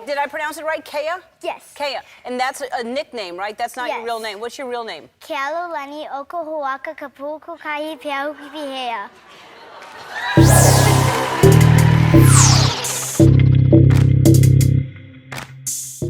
did I pronounce it right? Kea? Yes. Kea. And that's a nickname, right? That's not your Yes. real name. What's your real name? Kealo Lani Oko Huaka Kapuku Kai Piau Pipihea.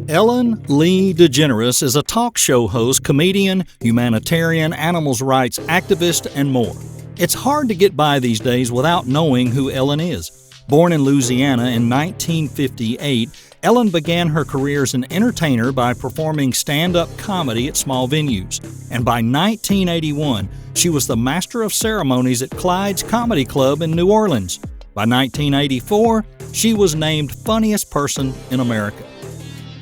Ellen Degeneres is a talk show host, comedian, humanitarian, animals rights activist, and more. It's hard to get by these days without knowing who Ellen is. Born in Louisiana in 1958, Ellen began her career as an entertainer by performing stand-up comedy at small venues. And by 1981, she was the master of ceremonies at Clyde's Comedy Club in New Orleans. By 1984, she was named Funniest Person in America.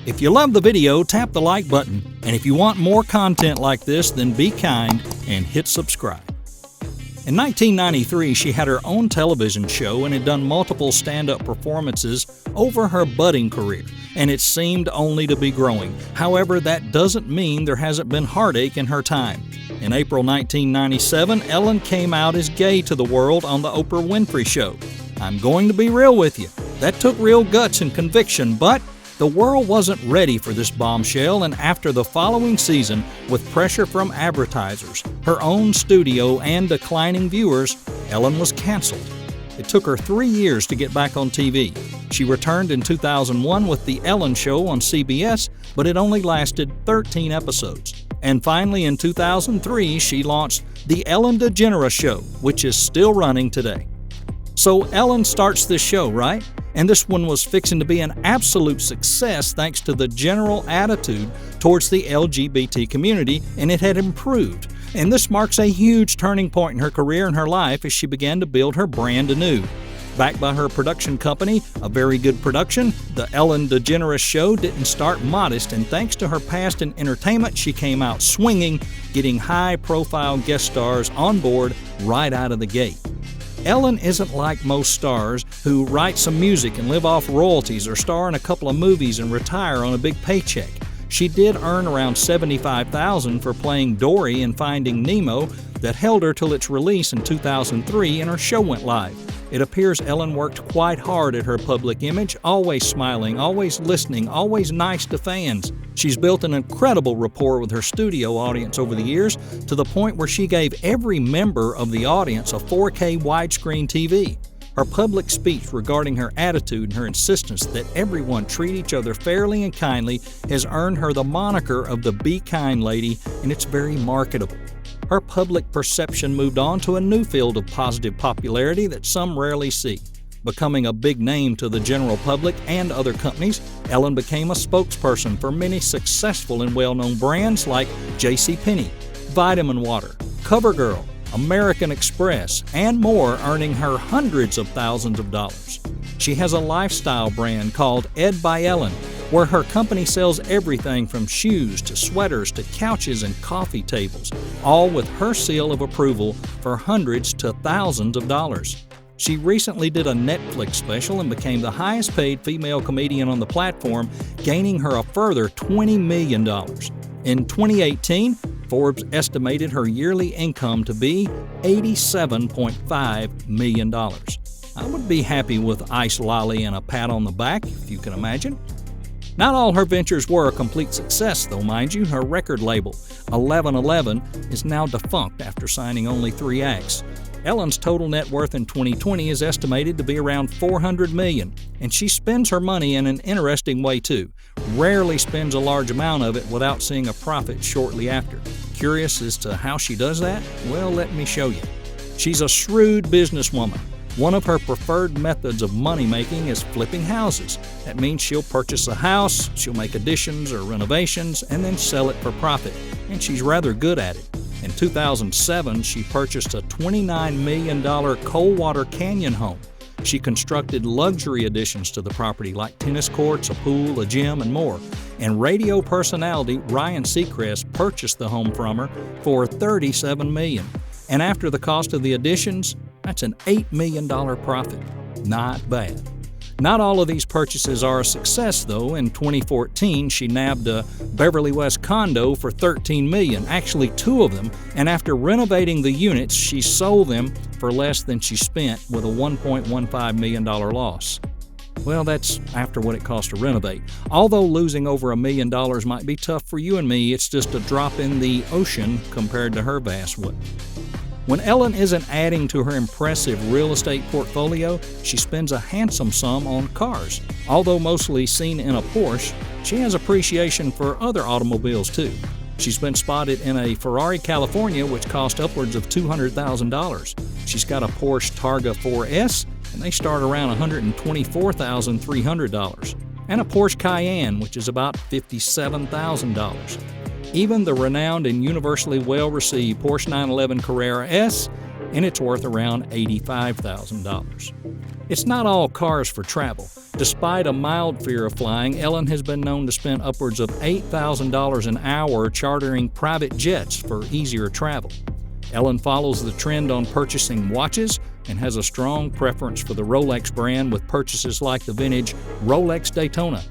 If you love the video, tap the like button. And if you want more content like this, then be kind and hit subscribe. In 1993, she had her own television show and had done multiple stand-up performances over her budding career, and it seemed only to be growing. However, that doesn't mean there hasn't been heartache in her time. In April 1997, Ellen came out as gay to the world on the Oprah Winfrey Show. I'm going to be real with you. That took real guts and conviction, but the world wasn't ready for this bombshell, and after the following season, with pressure from advertisers, her own studio, and declining viewers, Ellen was canceled. It took her 3 years to get back on TV. She returned in 2001 with The Ellen Show on CBS, but it only lasted 13 episodes. And finally, in 2003, she launched The Ellen Degeneres Show, which is still running today. So Ellen starts this show, right? And this one was fixing to be an absolute success thanks to the general attitude towards the LGBT community, and it had improved. And this marks a huge turning point in her career and her life as she began to build her brand anew. Backed by her production company, A Very Good Production, the Ellen Degeneres Show didn't start modest, and thanks to her past in entertainment, she came out swinging, getting high-profile guest stars on board right out of the gate. Ellen isn't like most stars who write some music and live off royalties or star in a couple of movies and retire on a big paycheck. She did earn around $75,000 for playing Dory in Finding Nemo that held her till its release in 2003 and her show went live. It appears Ellen worked quite hard at her public image, always smiling, always listening, always nice to fans. She's built an incredible rapport with her studio audience over the years, to the point where she gave every member of the audience a 4K widescreen TV. Her public speech regarding her attitude and her insistence that everyone treat each other fairly and kindly has earned her the moniker of the Be Kind Lady, and it's very marketable. Her public perception moved on to a new field of positive popularity that some rarely see. Becoming a big name to the general public and other companies, Ellen became a spokesperson for many successful and well-known brands like JCPenney, Vitamin Water, CoverGirl, American Express, and more, earning her hundreds of thousands of dollars. She has a lifestyle brand called Ed by Ellen, where her company sells everything from shoes to sweaters to couches and coffee tables, all with her seal of approval for hundreds to thousands of dollars. She recently did a Netflix special and became the highest paid female comedian on the platform, gaining her a further $20 million. In 2018, Forbes estimated her yearly income to be $87.5 million. I would be happy with ice lolly and a pat on the back, if you can imagine. Not all her ventures were a complete success, though, mind you. Her record label, 1111, is now defunct after signing only 3 acts. Ellen's total net worth in 2020 is estimated to be around $400 million, and she spends her money in an interesting way too. Rarely spends a large amount of it without seeing a profit shortly after. Curious as to how she does that? Well, let me show you. She's a shrewd businesswoman. One of her preferred methods of money-making is flipping houses. That means she'll purchase a house, she'll make additions or renovations, and then sell it for profit. And she's rather good at it. In 2007, she purchased a $29 million Coldwater Canyon home. She constructed luxury additions to the property like tennis courts, a pool, a gym, and more. And radio personality Ryan Seacrest purchased the home from her for $37 million. And after the cost of the additions, that's an $8 million profit. Not bad. Not all of these purchases are a success, though. In 2014, she nabbed a Beverly West condo for $13 million, actually 2 of them, and after renovating the units, she sold them for less than she spent, with a $1.15 million loss. Well, that's after what it costs to renovate. Although losing over $1 million might be tough for you and me, it's just a drop in the ocean compared to her vast wealth. When Ellen isn't adding to her impressive real estate portfolio, she spends a handsome sum on cars. Although mostly seen in a Porsche, she has appreciation for other automobiles too. She's been spotted in a Ferrari California, which cost upwards of $200,000. She's got a Porsche Targa 4S, and they start around $124,300, and a Porsche Cayenne, which is about $57,000. Even the renowned and universally well-received Porsche 911 Carrera S, and it's worth around $85,000. It's not all cars for travel. Despite a mild fear of flying, Ellen has been known to spend upwards of $8,000 an hour chartering private jets for easier travel. Ellen follows the trend on purchasing watches and has a strong preference for the Rolex brand, with purchases like the vintage Rolex Daytona.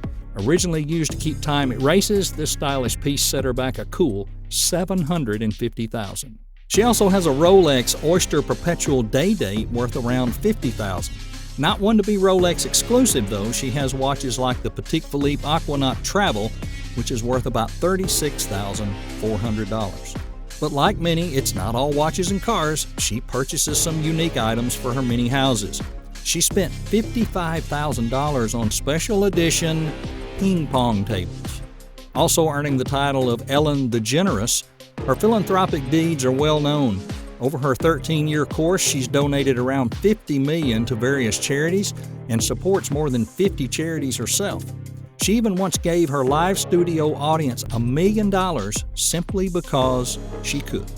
Originally used to keep time at races, this stylish piece set her back a cool $750,000. She also has a Rolex Oyster Perpetual Day Date worth around $50,000. Not one to be Rolex exclusive though, she has watches like the Petit Philippe Aquanaut Travel, which is worth about $36,400. But like many, it's not all watches and cars. She purchases some unique items for her many houses. She spent $55,000 on special edition ping pong tables. Also earning the title of Ellen Degeneres, her philanthropic deeds are well known. Over her 13-year course, she's donated around $50 million to various charities and supports more than 50 charities herself. She even once gave her live studio audience $1 million simply because she could.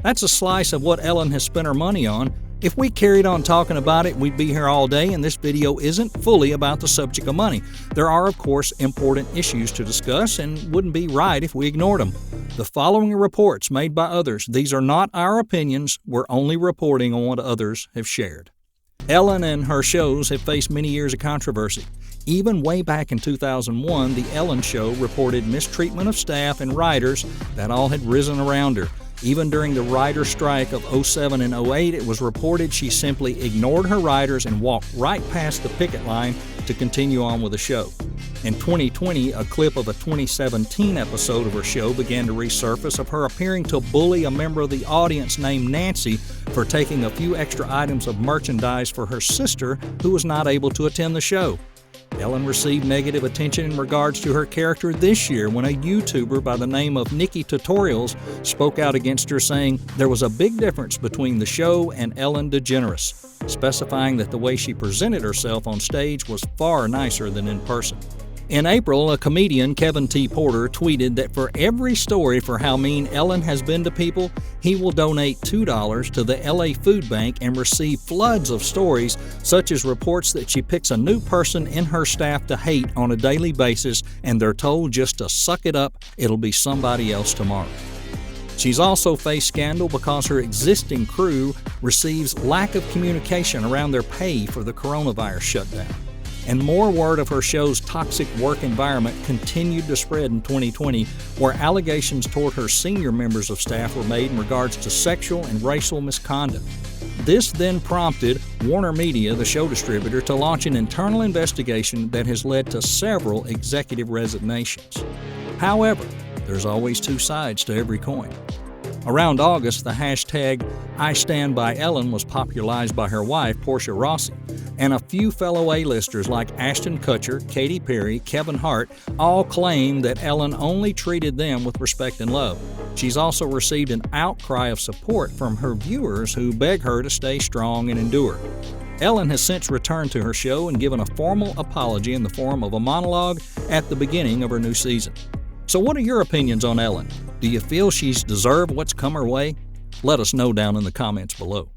That's a slice of what Ellen has spent her money on. If we carried on talking about it, we'd be here all day, and this video isn't fully about the subject of money. There are, of course, important issues to discuss, and wouldn't be right if we ignored them. The following are reports made by others. These are not our opinions. We're only reporting on what others have shared. Ellen and her shows have faced many years of controversy. Even way back in 2001, The Ellen Show reported mistreatment of staff and writers that all had risen around her. Even during the writer strike of 07 and 08, it was reported she simply ignored her writers and walked right past the picket line to continue on with the show. In 2020, a clip of a 2017 episode of her show began to resurface of her appearing to bully a member of the audience named Nancy for taking a few extra items of merchandise for her sister who was not able to attend the show. Ellen received negative attention in regards to her character this year when a YouTuber by the name of Nikki Tutorials spoke out against her, saying there was a big difference between the show and Ellen Degeneres, specifying that the way she presented herself on stage was far nicer than in person. In April, a comedian, Kevin T. Porter, tweeted that for every story for how mean Ellen has been to people, he will donate $2 to the LA Food Bank and receive floods of stories, such as reports that she picks a new person in her staff to hate on a daily basis, and they're told just to suck it up, it'll be somebody else tomorrow. She's also faced scandal because her existing crew receives lack of communication around their pay for the coronavirus shutdown. And more word of her show's toxic work environment continued to spread in 2020, where allegations toward her senior members of staff were made in regards to sexual and racial misconduct. This then prompted Warner Media, the show distributor, to launch an internal investigation that has led to several executive resignations. However, there's always two sides to every coin. Around August, the hashtag #IStandByEllen was popularized by her wife, Portia Rossi, and a few fellow A-listers like Ashton Kutcher, Katy Perry, Kevin Hart all claimed that Ellen only treated them with respect and love. She's also received an outcry of support from her viewers who beg her to stay strong and endure. Ellen has since returned to her show and given a formal apology in the form of a monologue at the beginning of her new season. So what are your opinions on Ellen? Do you feel she's deserved what's come her way? Let us know down in the comments below.